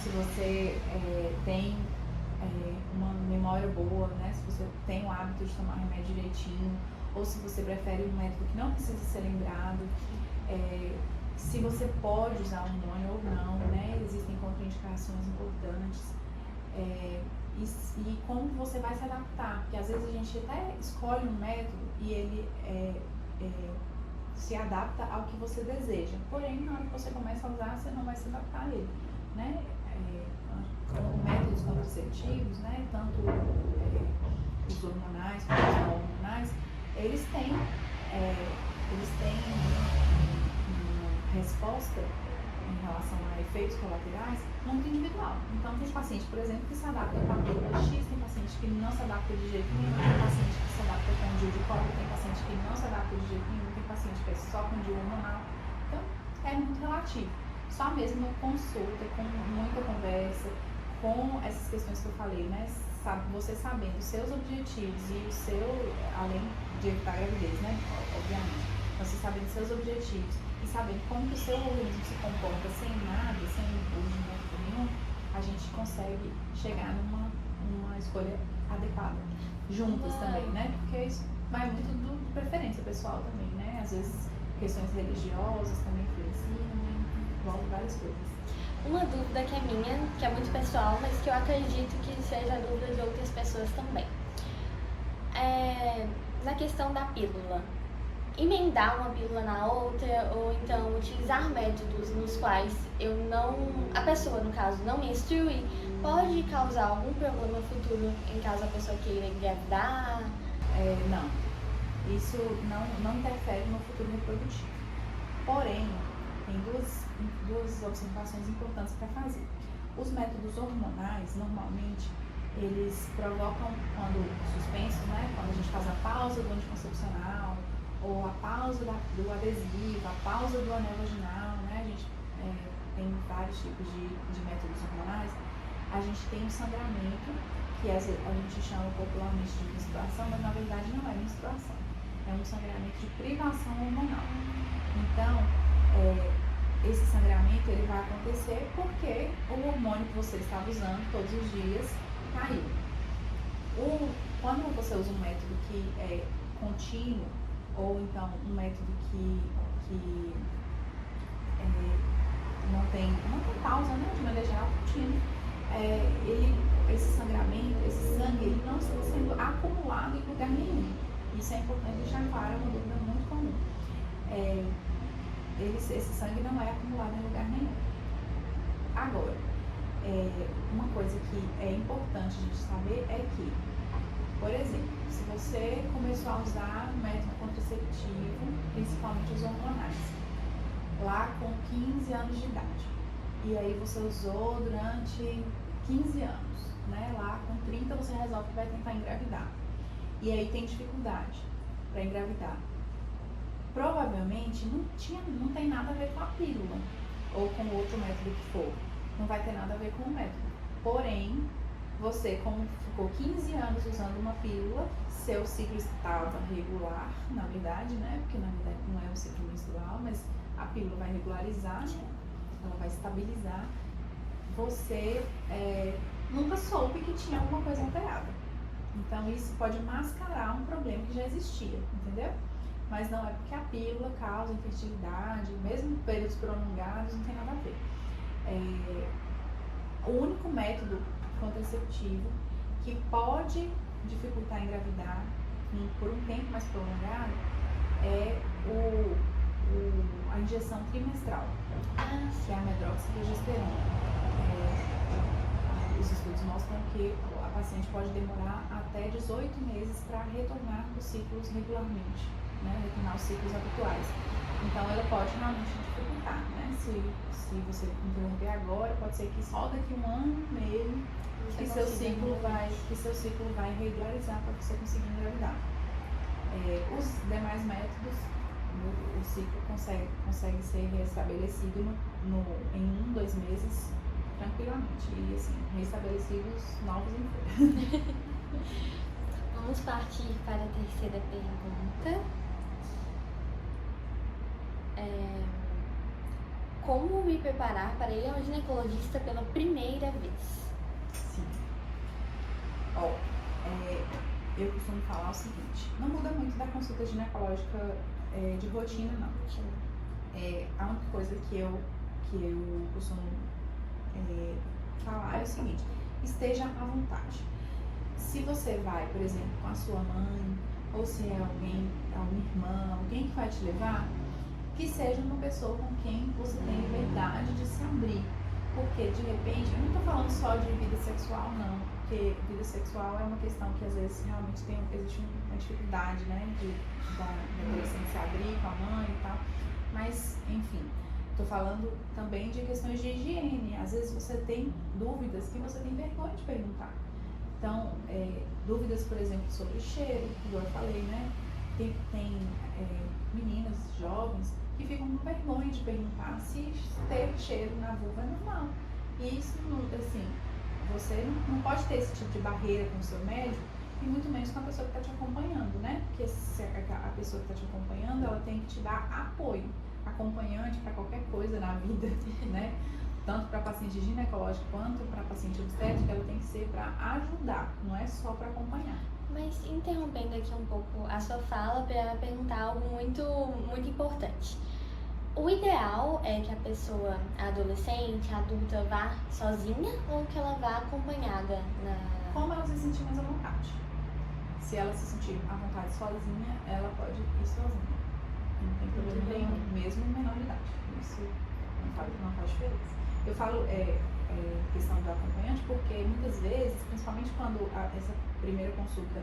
Speaker 2: se você tem uma memória boa, né? Se você tem o hábito de tomar remédio direitinho, ou se você prefere um método que não precisa ser lembrado, se você pode usar hormônio ou não, né? Existem contraindicações importantes, e como você vai se adaptar, porque às vezes a gente até escolhe um método e ele se adapta ao que você deseja, porém na hora que você começa a usar, você não vai se adaptar a ele, né? Métodos contraceptivos, né? Tanto os hormonais quanto os não hormonais, eles têm uma resposta em relação a efeitos colaterais muito individual. Então tem paciente, por exemplo, que se adapta com a pílula X, tem paciente que não se adapta de jeito nenhum, tem paciente que se adapta com o DIU de cobre, tem paciente que não se adapta de jeito nenhum, tem paciente que é só com DIU hormonal. Então é muito relativo. Só mesmo consulta, com muita conversa, com essas questões que eu falei, né? Você sabendo os seus objetivos e o seu, além de evitar a gravidez, né? Obviamente, você sabendo os seus objetivos e sabendo como que o seu organismo se comporta sem nada, sem uso de método nenhum, a gente consegue chegar numa escolha adequada. Juntas também, né? Porque isso vai muito de preferência pessoal também, né? Às vezes questões religiosas também influenciam, né? Envolve várias coisas.
Speaker 1: Uma dúvida que é minha, que é muito pessoal, mas que eu acredito que seja a dúvida de outras pessoas também. Na questão da pílula, emendar uma pílula na outra, ou então utilizar métodos nos quais a pessoa, no caso, não menstrue, pode causar algum problema futuro em caso a pessoa queira engravidar?
Speaker 2: Não. Isso não interfere no futuro reprodutivo. Porém, tem duas observações importantes para fazer. Os métodos hormonais, normalmente, eles provocam, quando suspensos, né? Quando a gente faz a pausa do anticoncepcional, ou a pausa do adesivo, a pausa do anel vaginal, né? A gente tem vários tipos de métodos hormonais. A gente tem um sangramento, que a gente chama popularmente de menstruação, mas na verdade não é menstruação. É um sangramento de privação hormonal. Então, esse sangramento ele vai acontecer porque o hormônio que você estava usando todos os dias caiu. Quando você usa um método que é contínuo, ou então um método que não tem pausa, né, de maneira geral, contínuo, esse sangramento, esse sangue, ele não está sendo acumulado em lugar nenhum. Isso é importante deixar claro, é uma dúvida muito comum. Esse sangue não é acumulado em lugar nenhum. Agora, uma coisa que é importante a gente saber é que, por exemplo, se você começou a usar o método contraceptivo, principalmente os hormonais, lá com 15 anos de idade, e aí você usou durante 15 anos, né? Lá com 30 você resolve que vai tentar engravidar, e aí tem dificuldade para engravidar. Provavelmente não tem nada a ver com a pílula ou com outro método que for. Não vai ter nada a ver com o método. Porém, você, como ficou 15 anos usando uma pílula, seu ciclo estava regular, na verdade, né? Porque na verdade não é um ciclo menstrual, mas a pílula vai regularizar, né? Ela vai estabilizar. Você nunca soube que tinha alguma coisa alterada. Então isso pode mascarar um problema que já existia, entendeu? Mas não é porque a pílula causa infertilidade, mesmo períodos prolongados, não tem nada a ver. O único método contraceptivo que pode dificultar engravidar por um tempo mais prolongado é a injeção trimestral, que é a medroxiprogesterona. Os estudos mostram que a paciente pode demorar até 18 meses para retornar os ciclos regularmente, né? Retornar aos ciclos habituais. Então ela pode realmente dificultar, né? Se você interromper agora, pode ser que só daqui um ano e meio que seu ciclo vai regularizar para você conseguir engravidar. Os demais métodos o ciclo consegue ser restabelecido em 1, 2 meses tranquilamente. E assim, restabelecidos novos em
Speaker 1: Vamos partir para a terceira pergunta. Como me preparar para ir ao ginecologista pela primeira vez?
Speaker 2: Sim. Eu costumo falar o seguinte, não muda muito da consulta ginecológica de rotina, não. A única coisa que eu costumo falar é o seguinte, esteja à vontade. Se você vai, por exemplo, com a sua mãe, ou se é alguém, uma irmã, alguém que vai te levar, que seja uma pessoa com quem você tem liberdade de se abrir. Porque, de repente, eu não estou falando só de vida sexual, não. Porque vida sexual é uma questão que, às vezes, realmente existe uma dificuldade, né? Da adolescente se abrir com a mãe e tal. Mas, enfim, estou falando também de questões de higiene. Às vezes você tem dúvidas que você tem vergonha de perguntar. Então, dúvidas, por exemplo, sobre cheiro, como eu falei, né? Tem meninas jovens que ficam com vergonha de perguntar se ter cheiro na vulva é normal. E isso, assim, você não pode ter esse tipo de barreira com o seu médico e muito menos com a pessoa que está te acompanhando, né? Porque se a pessoa que está te acompanhando, ela tem que te dar apoio. Acompanhante para qualquer coisa na vida, né? Tanto para paciente ginecológico quanto para paciente obstétrica, ela tem que ser para ajudar, não é só para acompanhar.
Speaker 1: Mas interrompendo aqui um pouco a sua fala para perguntar algo muito, muito importante. O ideal é que a pessoa, a adolescente, a adulta, vá sozinha ou que ela vá acompanhada?
Speaker 2: Como ela se sentir mais à vontade. Se ela se sentir à vontade sozinha, ela pode ir sozinha. Não tem problema nenhum, mesmo menor idade. Isso não faz diferença. Eu falo questão do acompanhante porque muitas vezes, principalmente quando essa primeira consulta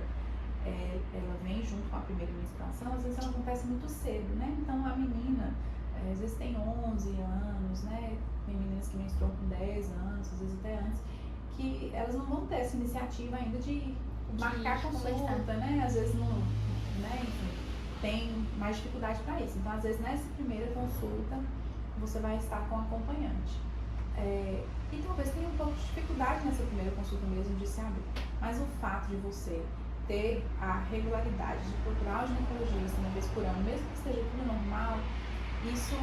Speaker 2: ela vem junto com a primeira menstruação, às vezes ela acontece muito cedo, né? Então a menina às vezes tem 11 anos, né? Tem meninas que menstruam com 10 anos, às vezes até antes, que elas não vão ter essa iniciativa ainda de marcar a consulta, né? Às vezes não, né? Enfim, tem mais dificuldade para isso. Então, às vezes nessa primeira consulta você vai estar com acompanhante. E talvez tenha um pouco de dificuldade nessa primeira consulta mesmo de se abrir. Mas o fato de você ter a regularidade de procurar o ginecologista uma vez por ano, mesmo que esteja tudo normal, isso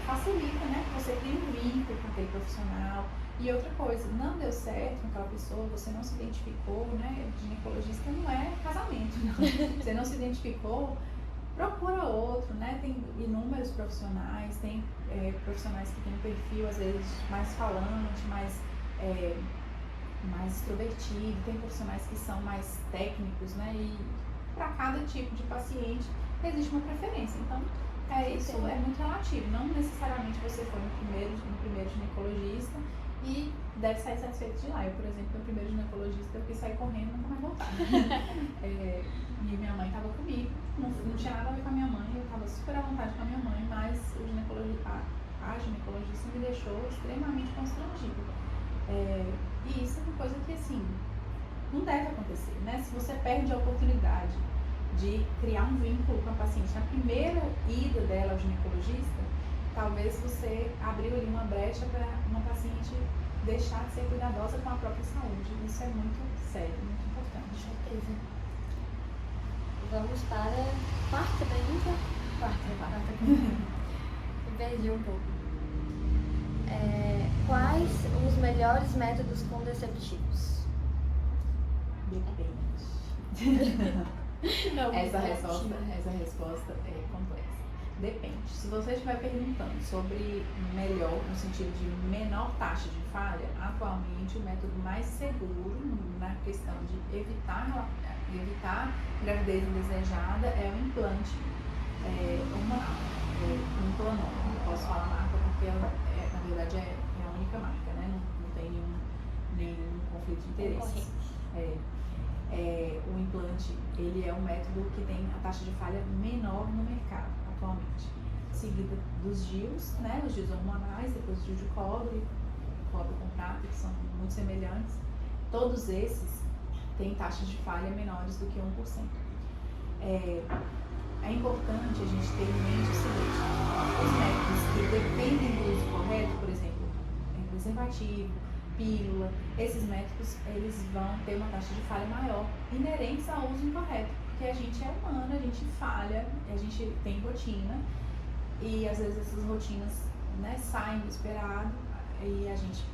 Speaker 2: facilita, né? Você cria um vínculo com aquele profissional. E outra coisa, não deu certo com aquela pessoa, você não se identificou, né? Ginecologista não é casamento, não. Você não se identificou, procura outro, né? Tem inúmeros profissionais, tem profissionais que têm um perfil, às vezes, mais falante, mais extrovertido, tem profissionais que são mais técnicos, né? E para cada tipo de paciente existe uma preferência. Então, isso é muito relativo. Não necessariamente você foi no primeiro ginecologista e deve sair satisfeito de lá. Eu, por exemplo, no primeiro ginecologista, eu quis sair correndo e nunca mais voltar. E minha mãe estava comigo, não tinha nada a ver com a minha mãe, eu estava super à vontade com a minha mãe, mas a ginecologista me deixou extremamente constrangida. E isso é uma coisa que, assim, não deve acontecer, né? Se você perde a oportunidade de criar um vínculo com a paciente na primeira ida dela ao ginecologista, talvez você abriu ali uma brecha para uma paciente deixar de ser cuidadosa com a própria saúde. Isso é muito sério, muito importante.
Speaker 1: Com certeza. Vamos para a quarta pergunta? Quarta pergunta. Perdi um pouco. Quais os melhores métodos contraceptivos?
Speaker 2: Depende. Essa resposta é complexa. Depende. Se você estiver perguntando sobre melhor, no sentido de menor taxa de falha, atualmente o método mais seguro na questão de evitar gravidez indesejada é o implante hormonal, o Implanon. Não posso falar marca porque na verdade é a única marca, né? Não tem nenhum conflito de interesse. O implante, ele é um método que tem a taxa de falha menor no mercado atualmente, seguida dos DIUs, né, os DIUs hormonais, depois o DIU de cobre com prata, que são muito semelhantes. Todos esses têm taxas de falha menores do que 1%. é importante a gente ter em mente o seguinte: os métodos que dependem do uso correto, por exemplo, preservativo, pílula, esses métodos eles vão ter uma taxa de falha maior inerentes ao uso incorreto, porque a gente é humano, a gente falha, a gente tem rotina e às vezes essas rotinas, né, saem do esperado e a gente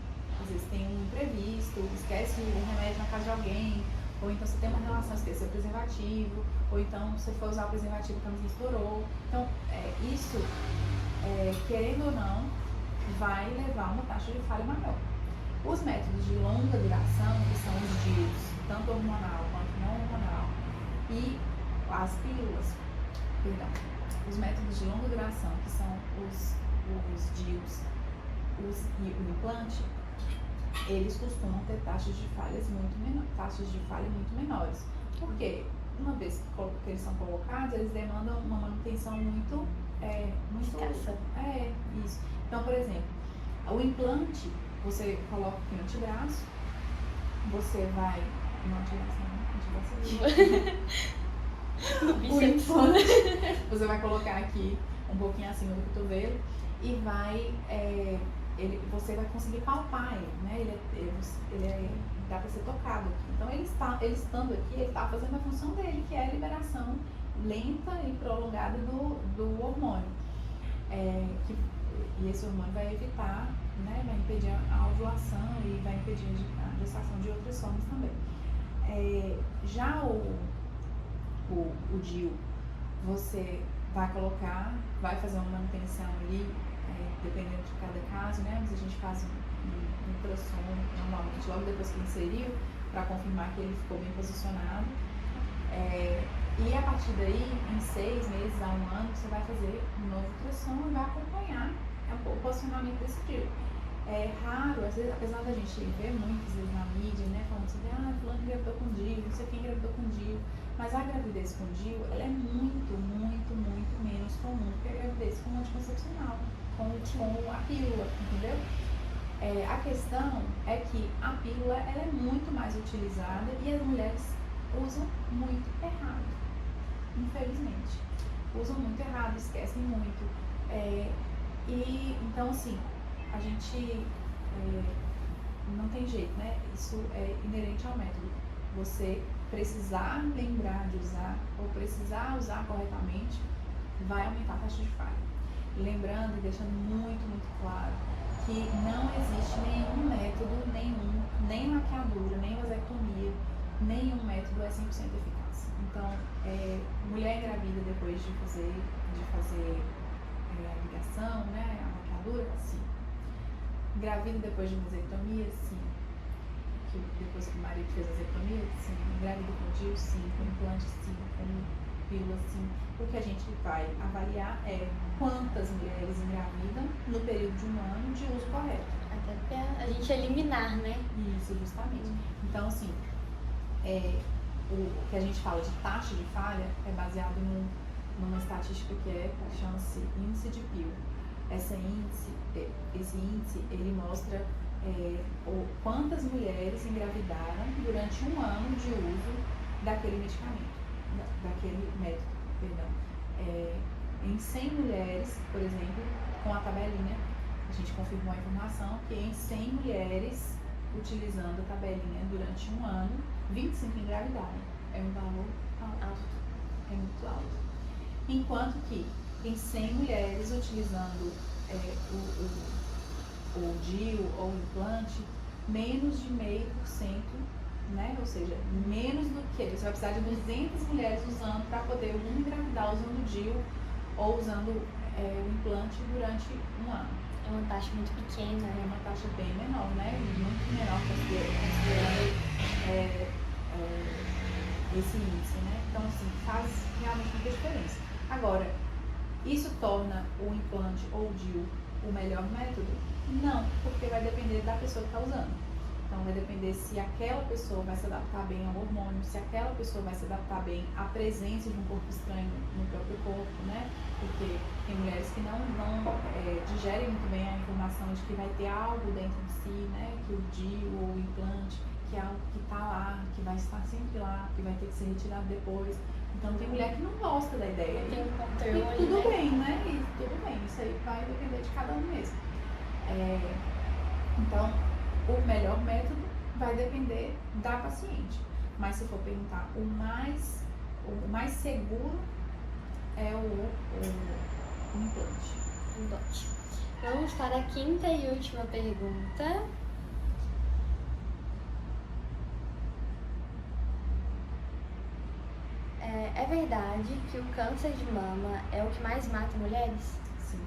Speaker 2: às vezes tem um imprevisto, esquece um remédio na casa de alguém, ou então você tem uma relação, esqueceu o preservativo, ou então você foi usar o preservativo e a camisa estourou. Então, isso, querendo ou não, vai levar a uma taxa de falha maior. Os métodos de longa duração, que são os DIUs, tanto hormonal quanto não hormonal, e as pílulas, os métodos de longa duração, que são os DIUs e o implante, eles costumam ter taxas de falha muito menores. Por quê? Uma vez que eles são colocados, eles demandam uma manutenção muito
Speaker 1: escassa.
Speaker 2: Isso. Então, por exemplo, o implante, você coloca aqui no antebraço, você vai no o implante, você vai colocar aqui um pouquinho acima do cotovelo e você vai conseguir palpar ele, né? Ele dá para ser tocado aqui. Então ele estando aqui, ele está fazendo a função dele, que é a liberação lenta e prolongada do hormônio. E esse hormônio vai evitar, né? Vai impedir a ovulação e vai impedir a gestação de outras formas também. Já o DIU, você vai colocar, vai fazer uma manutenção ali, dependendo de cada caso, né? Mas a gente faz um ultrassom normalmente logo depois que inseriu, para confirmar que ele ficou bem posicionado. E a partir daí, em 6 meses a 1 ano, você vai fazer um novo ultrassom e vai acompanhar o posicionamento desse DIU. É raro, às vezes, apesar da gente ver muitas vezes na mídia, né, falando assim, fulano engravidou com DIU, não sei quem engravidou com DIU, mas a gravidez com DIU, ela é muito, muito, muito menos comum que a gravidez com anticoncepcional, com a pílula, entendeu? A questão é que a pílula, ela é muito mais utilizada e as mulheres usam muito errado, infelizmente. Usam muito errado, esquecem muito. E então, assim, a gente não tem jeito, né? Isso é inerente ao método. Você precisar lembrar de usar ou precisar usar corretamente vai aumentar a taxa de falha. Lembrando e deixando muito, muito claro que não existe nenhum método, nem laqueadura, nem vasectomia, nenhum método é 100% eficaz. Então, mulher engravida depois de fazer a ligação, né, a laqueadura, sim. Engravida depois de vasectomia, sim. Depois que o marido fez a vasectomia, sim. Engravida com DIU, sim. Com implante, sim. Com pílula, sim. O que a gente vai avaliar é quantas mulheres engravidam no período de 1 ano de uso correto.
Speaker 1: Até pra a gente eliminar, né?
Speaker 2: Isso, justamente. Então, assim, o que a gente fala de taxa de falha é baseado numa estatística que chama-se índice de pílula. Esse índice, ele mostra quantas mulheres engravidaram durante 1 ano de uso daquele medicamento, daquele método, perdão. Em 100 mulheres, por exemplo, com a tabelinha, a gente confirmou a informação que em 100 mulheres utilizando a tabelinha durante 1 ano, 25 engravidaram. É um valor alto, é muito alto. Enquanto que em 100 mulheres utilizando o DIU ou o implante, menos de 0,5%, né? Ou seja, menos do que você vai precisar de 200 mulheres usando para poder engravidar usando o DIU ou usando o implante durante 1 ano.
Speaker 1: É uma taxa muito pequena.
Speaker 2: É uma taxa bem menor, né? Muito menor considerando esse índice, né? Então, assim, faz realmente muita diferença. Agora, isso torna o implante ou o DIU o melhor método? Não, porque vai depender da pessoa que está usando. Então, vai depender se aquela pessoa vai se adaptar bem ao hormônio, se aquela pessoa vai se adaptar bem à presença de um corpo estranho no próprio corpo, né? Porque tem mulheres que não digerem muito bem a informação de que vai ter algo dentro de si, né? Que o DIU ou o implante, que é algo que está lá, que vai estar sempre lá, que vai ter que ser retirado depois. Então tem mulher que não gosta da ideia.
Speaker 1: Tem um
Speaker 2: E
Speaker 1: controle,
Speaker 2: tudo
Speaker 1: né?
Speaker 2: bem, né? E tudo bem, isso aí vai depender de cada um mesmo. Então, o melhor método vai depender da paciente. Mas se for perguntar, o mais seguro é o implante.
Speaker 1: Implante. Vamos para a quinta e última pergunta. É verdade que o câncer de mama é o que mais mata mulheres?
Speaker 2: Sim.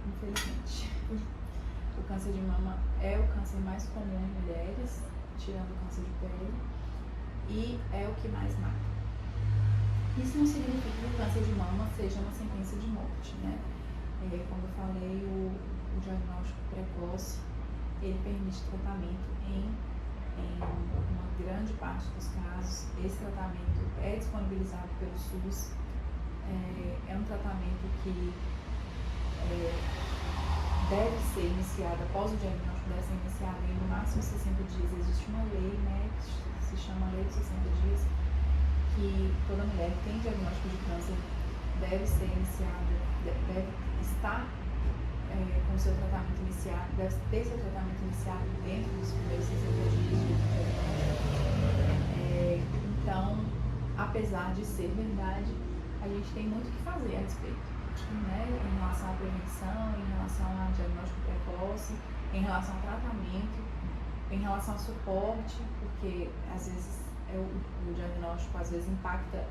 Speaker 2: Infelizmente. O câncer de mama é o câncer mais comum em mulheres, tirando o câncer de pele, e é o que mais mata. Isso não significa que o câncer de mama seja uma sentença de morte, né? Como eu falei, o diagnóstico precoce, ele permite tratamento em uma grande parte dos casos. Esse tratamento é disponibilizado pelo SUS, é um tratamento que deve ser iniciado, após o diagnóstico, deve ser iniciado em no máximo 60 dias. Existe uma lei, né, que se chama Lei dos 60 dias, que toda mulher que tem diagnóstico de câncer deve ser iniciada, deve estar com seu tratamento iniciado, deve ter seu tratamento iniciado dentro dos primeiros 60 dias de diagnóstico. Então, apesar de ser verdade, a gente tem muito o que fazer a respeito, né, em relação à prevenção, em relação ao diagnóstico precoce, em relação ao tratamento, em relação ao suporte, porque às vezes o diagnóstico às vezes impacta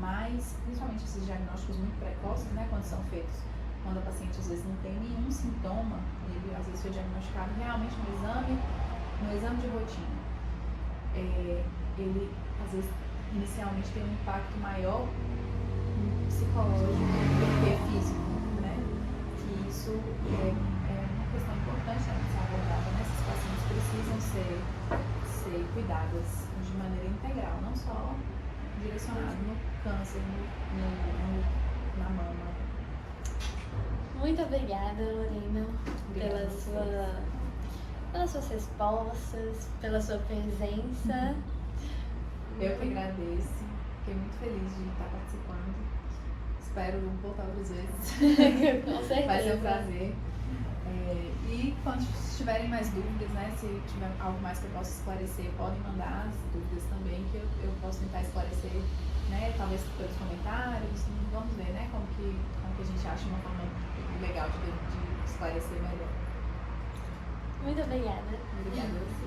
Speaker 2: mais, principalmente esses diagnósticos muito precoces, né, quando são feitos, quando a paciente às vezes não tem nenhum sintoma, ele às vezes foi diagnosticado realmente no exame de rotina. Ele às vezes inicialmente tem um impacto maior psicológico do que físico, né? Que isso é uma questão importante a ser abordada, né? Essas pacientes precisam ser cuidadas de maneira integral, não só direcionado no câncer, na mama.
Speaker 1: Muito obrigada, Lorena, pelas suas respostas, pela sua presença.
Speaker 2: Eu que agradeço, fiquei muito feliz de estar participando. Espero voltar outras vezes.
Speaker 1: Com certeza.
Speaker 2: Vai ser um prazer. E quando tiverem mais dúvidas, né, se tiver algo mais que eu possa esclarecer, podem mandar as dúvidas também, que eu posso tentar esclarecer, né, talvez pelos comentários. Vamos ver, né, como que a gente acha uma forma legal de esclarecer melhor.
Speaker 1: Muito obrigada.
Speaker 2: Obrigada a você.